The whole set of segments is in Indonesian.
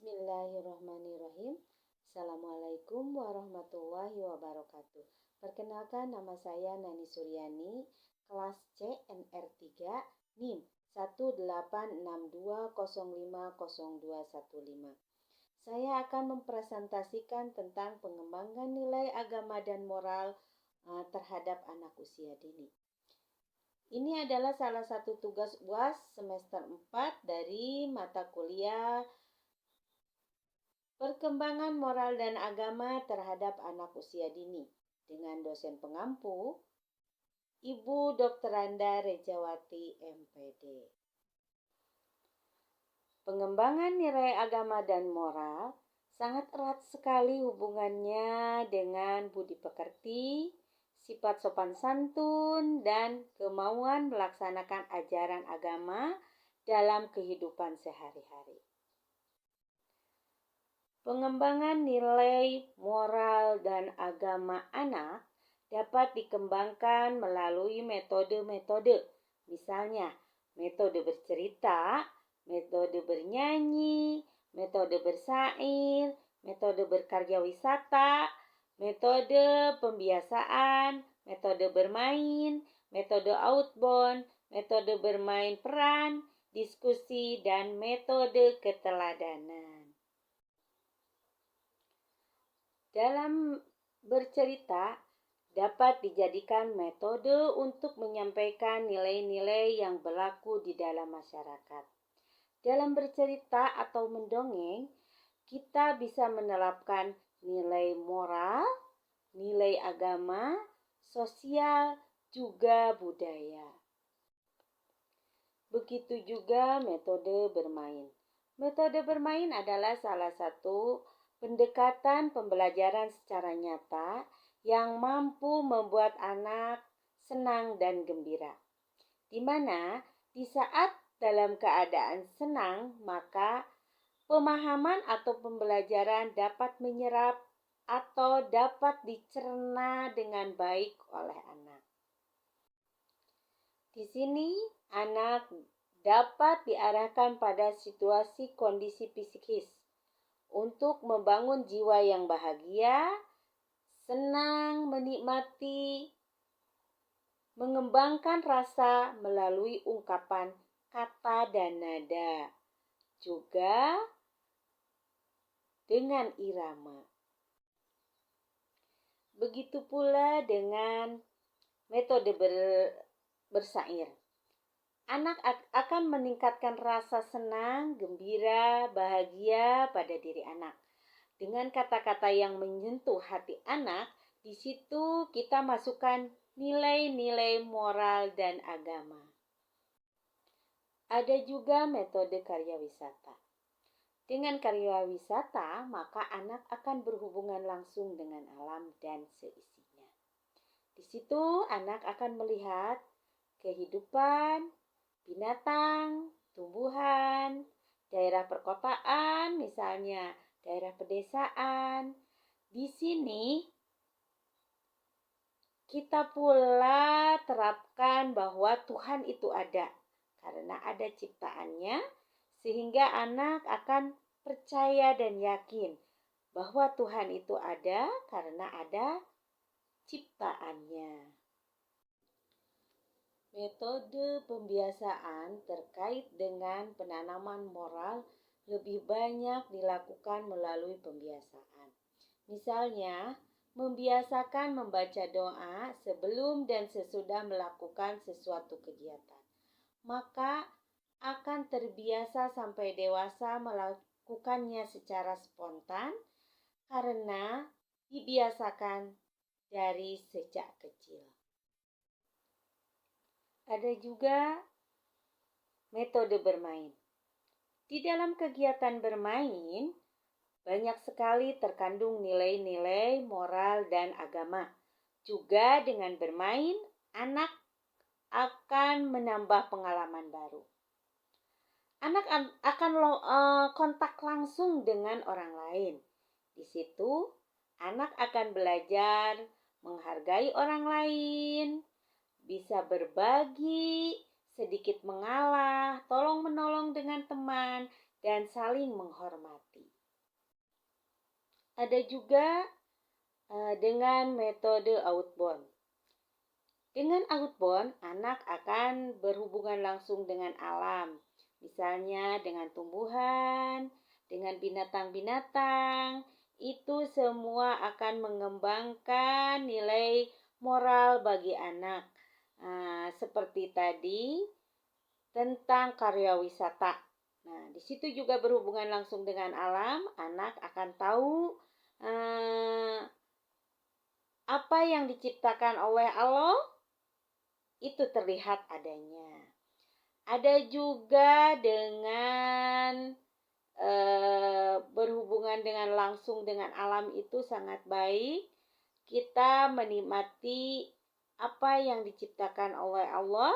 Bismillahirrahmanirrahim. Assalamualaikum warahmatullahi wabarakatuh. Perkenalkan, nama saya Nani Suryani, kelas CNR3, NIM 18620500215. Saya akan mempresentasikan tentang pengembangan nilai agama dan moral terhadap anak usia dini. Ini adalah salah satu tugas UAS semester 4 dari mata kuliah Perkembangan Moral dan Agama terhadap Anak Usia Dini dengan dosen pengampu Ibu Dr. Anda Rejawati MPD. Pengembangan nilai agama dan moral sangat erat sekali hubungannya dengan budi pekerti, sifat sopan santun, dan kemauan melaksanakan ajaran agama dalam kehidupan sehari-hari. Pengembangan nilai moral dan agama anak dapat dikembangkan melalui metode-metode, misalnya metode bercerita, metode bernyanyi, metode bersair, metode berkarya wisata, metode pembiasaan, metode bermain, metode outbound, metode bermain peran, diskusi, dan metode keteladanan. Dalam bercerita dapat dijadikan metode untuk menyampaikan nilai-nilai yang berlaku di dalam masyarakat. Dalam bercerita atau mendongeng, kita bisa menerapkan nilai moral, nilai agama, sosial, juga budaya. Begitu juga metode bermain. Metode bermain adalah salah satu pendekatan pembelajaran secara nyata yang mampu membuat anak senang dan gembira. Di mana di saat dalam keadaan senang, maka pemahaman atau pembelajaran dapat menyerap atau dapat dicerna dengan baik oleh anak. Di sini anak dapat diarahkan pada situasi kondisi psikis untuk membangun jiwa yang bahagia, senang, menikmati, mengembangkan rasa melalui ungkapan kata dan nada, juga dengan irama. Begitu pula dengan metode bersair. Anak akan meningkatkan rasa senang, gembira, bahagia pada diri anak. Dengan kata-kata yang menyentuh hati anak, di situ kita masukkan nilai-nilai moral dan agama. Ada juga metode karya wisata. Dengan karya wisata, maka anak akan berhubungan langsung dengan alam dan seisinya. Di situ anak akan melihat kehidupan binatang, tumbuhan, daerah perkotaan, misalnya daerah pedesaan. Di sini kita pula terapkan bahwa Tuhan itu ada karena ada ciptaannya, sehingga anak akan percaya dan yakin bahwa Tuhan itu ada karena ada ciptaannya. Metode pembiasaan terkait dengan penanaman moral lebih banyak dilakukan melalui pembiasaan. Misalnya, membiasakan membaca doa sebelum dan sesudah melakukan sesuatu kegiatan. Maka akan terbiasa sampai dewasa melakukannya secara spontan karena dibiasakan dari sejak kecil. Ada juga metode bermain. Di dalam kegiatan bermain, banyak sekali terkandung nilai-nilai moral dan agama. Juga dengan bermain, anak akan menambah pengalaman baru. Anak akan kontak langsung dengan orang lain. Di situ, anak akan belajar menghargai orang lain, bisa berbagi, sedikit mengalah, tolong-menolong dengan teman, dan saling menghormati. Ada juga dengan metode outbound. Dengan outbound, anak akan berhubungan langsung dengan alam, misalnya dengan tumbuhan, dengan binatang-binatang. Itu semua akan mengembangkan nilai moral bagi anak. Seperti tadi tentang karya wisata. Nah, di situ juga berhubungan langsung dengan alam, anak akan tahu apa yang diciptakan oleh Allah itu terlihat adanya. Ada juga dengan berhubungan dengan langsung dengan alam itu sangat baik. Kita menikmati apa yang diciptakan oleh Allah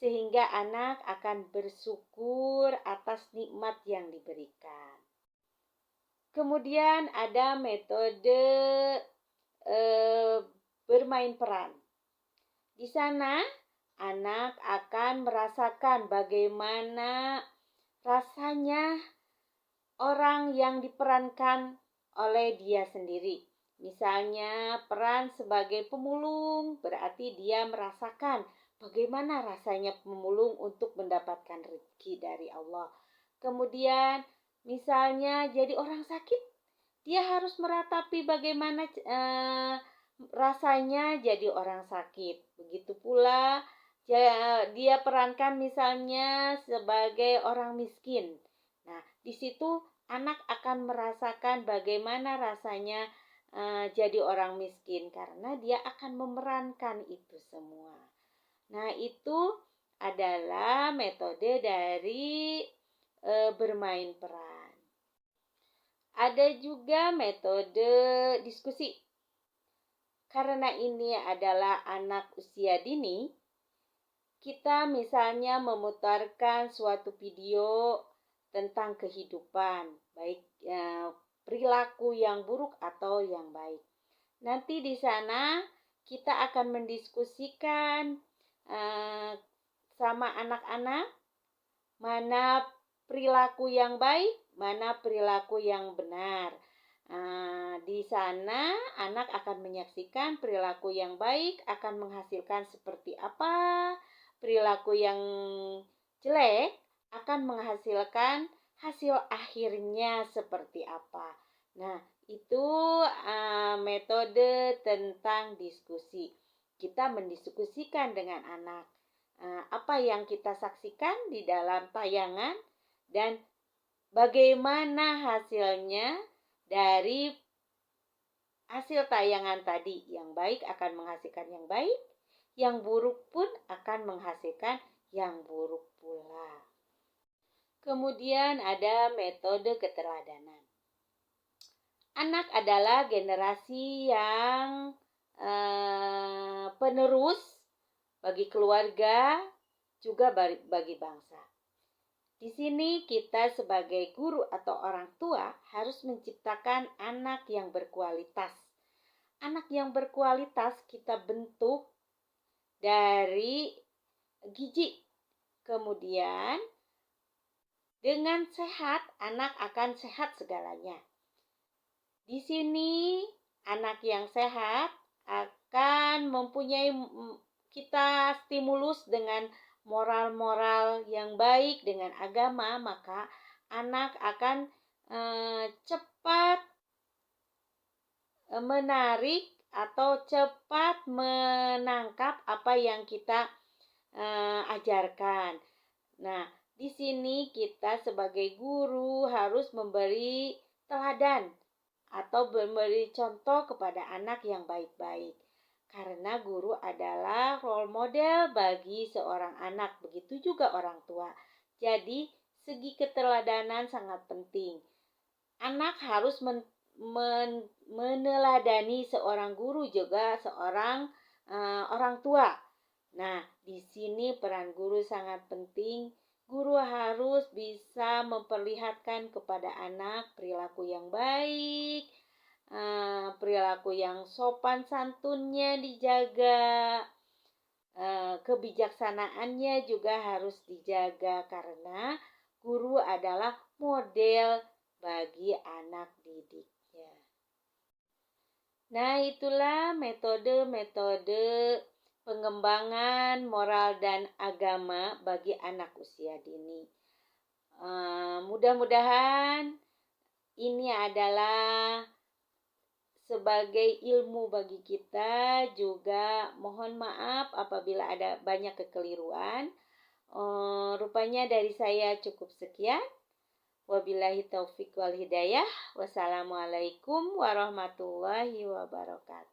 sehingga anak akan bersyukur atas nikmat yang diberikan. Kemudian ada metode bermain peran. Di sana anak akan merasakan bagaimana rasanya orang yang diperankan oleh dia sendiri. Misalnya peran sebagai pemulung, berarti dia merasakan bagaimana rasanya pemulung untuk mendapatkan rezeki dari Allah. Kemudian misalnya jadi orang sakit, dia harus meratapi bagaimana rasanya jadi orang sakit. Begitu pula dia perankan misalnya sebagai orang miskin. Nah, di situ anak akan merasakan bagaimana rasanya jadi orang miskin karena dia akan memerankan itu semua. Nah, itu adalah metode dari bermain peran. Ada juga metode diskusi. Karena ini adalah anak usia dini, kita misalnya memutarkan suatu video tentang kehidupan, baik perilaku yang buruk atau yang baik. Nanti di sana kita akan mendiskusikan sama anak-anak mana perilaku yang baik, mana perilaku yang benar. Di sana anak akan menyaksikan perilaku yang baik akan menghasilkan seperti apa, perilaku yang jelek akan menghasilkan hasil akhirnya seperti apa. Nah, itu metode tentang diskusi. Kita mendiskusikan dengan anak apa yang kita saksikan di dalam tayangan dan bagaimana hasilnya dari hasil tayangan tadi. Yang baik akan menghasilkan yang baik, yang buruk pun akan menghasilkan yang buruk pula. Kemudian ada metode keteladanan. Anak adalah generasi yang penerus bagi keluarga, juga bagi bangsa. Di sini kita sebagai guru atau orang tua harus menciptakan anak yang berkualitas. Anak yang berkualitas kita bentuk dari gizi. Kemudian dengan sehat, anak akan sehat segalanya. Di sini anak yang sehat akan mempunyai kita stimulus dengan moral-moral yang baik dengan agama, maka anak akan cepat menarik atau cepat menangkap apa yang kita ajarkan. Nah, di sini kita sebagai guru harus memberi teladan atau memberi contoh kepada anak yang baik-baik. Karena guru adalah role model bagi seorang anak, begitu juga orang tua. Jadi, segi keteladanan sangat penting. Anak harus meneladani seorang guru juga seorang orang tua. Nah, di sini peran guru sangat penting. Guru harus bisa memperlihatkan kepada anak perilaku yang baik, perilaku yang sopan santunnya dijaga, kebijaksanaannya juga harus dijaga karena guru adalah model bagi anak didiknya. Nah, itulah metode-metode pengembangan moral dan agama bagi anak usia dini. Mudah-mudahan ini adalah sebagai ilmu bagi kita. Juga mohon maaf apabila ada banyak kekeliruan. Rupanya dari saya cukup sekian. Wabillahi taufik wal hidayah. Wassalamualaikum warahmatullahi wabarakatuh.